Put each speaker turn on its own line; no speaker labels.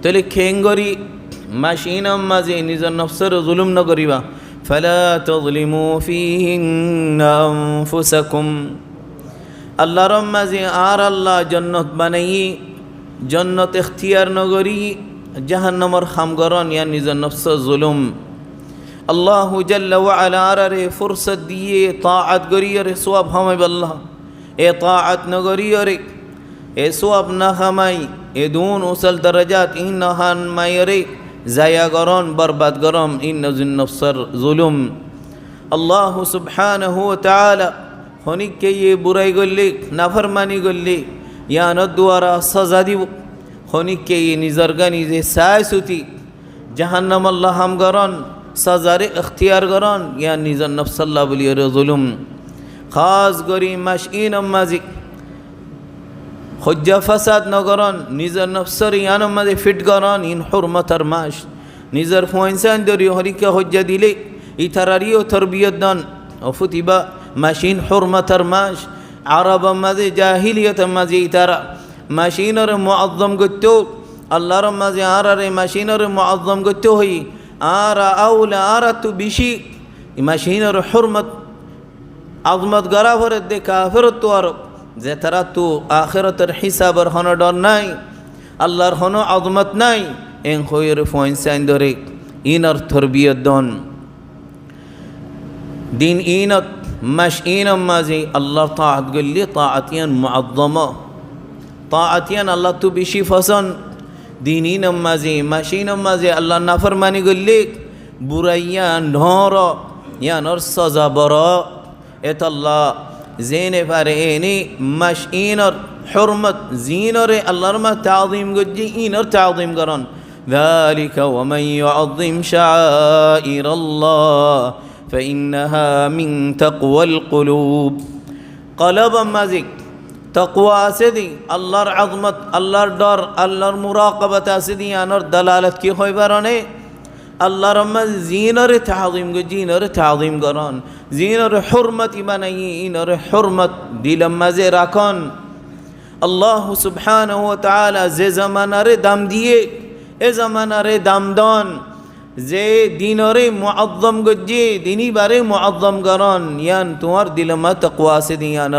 তাহলে খেঙ্গরি মাসিনম মাঝে নিজের নফসের জুলুম ন করিবা ফালা তাযলিমু ফীহিন্না আনফুসাকুম আল্লাহর মাঝে আর আল্লাহ জন্নত বানাই জন্নত ইখতিয়ার নগরী জাহান্নামর খামগরন ইয়া নিজের নফস জুলুম আল্লাহু জাল্লা ওয়া আলা আরে ফুরসত দিয়ে তাআত গরিয়রে সওয়াব হামাই আল্লাহ এ তাআত নগরিয়রে এ সওয়াব না হামাই এ দুন উসল দরজাত ইনহান মায়রে জায়া গরন বরবাদ গরম ইন নফসর জুলুম আল্লাহ সুবহানাহু ওয়া তাআলা হনিকে ये बुराई গল্লি নাফরমানি গল্লি ইয়ান দুয়ারা সাজা দিব হনিকে ये নিজরগানি যে সায়সুতি জাহান্নাম আল্লাহ হাম গরন সাজারে ইখতিয়ার গরন ইয়া নিজর নফস আল্লাহ বলিয়র জুলুম খাস গরি মাশইন মাজিক হজ্জা ফাসাদ নগরন নিজর নফসর ইয়ান মাঝে ফিট গরন ইন হুরমতার মাস নিজর ফয়সান দরি হরিকে হজ্জা দিলে ইতারারিও তরবিয়ত দন অফুতিবা মাশিন হুরমতার মাস আরব মাঝে জাহিলিয়ত মাঝে ইতারা মাশিনর মুআজ্জম গত্য আল্লাহর মাঝে আরারে মাশিনর মুআজ্জম গত্য হই আরা আউলা আরা তু বেশি মাশিনর হুরমত আজমত গরা ভরে দে কাফিরত তো আর যে তারা তো আখিরাতের হিসাবের হন ডর নাই আল্লাহর হন আজমত নাই এন খয়র ফয়সান দরে ইনর তরবিয়ত দন দিন ইনত মাশইন মাঝে আল্লাহ তাআত গল্লি তাআতিয়ান মুআজ্জমা তাআতিয়ান আল্লাহ তু বেশি ফসন দিন মাঝে মাশইন মাঝে আল্লাহ নাফরমানি গল্লি বুরাইয়া নর ইয়ানর সাজা বড় এত আল্লাহ জেনে পারে এনি মাশইনর হুরমত জিনরে আল্লাহর মা তাযীম গজ্জি ইনর তাযীম করন ذلك ومن يعظم شعائر الله فإنها من تقوى القلوب قلب مازك تقوى سدي الله عظمت الله دار الله مراقبة سدي أنر دلالت كي خوي برانه الله رم زينر تعظيم جينر تعظيم قران زينر حرمة بني إنر حرمة دل مزه راكان الله سبحانه وتعالى زي زمان ره دم ديه এ জামানারে দামদন যে দিনরে মুআজ্জম গজ্জি দিনী বারে মুআজ্জম করন ইয়ান তোমার দিলমা তাকওয়া সে দিয়ান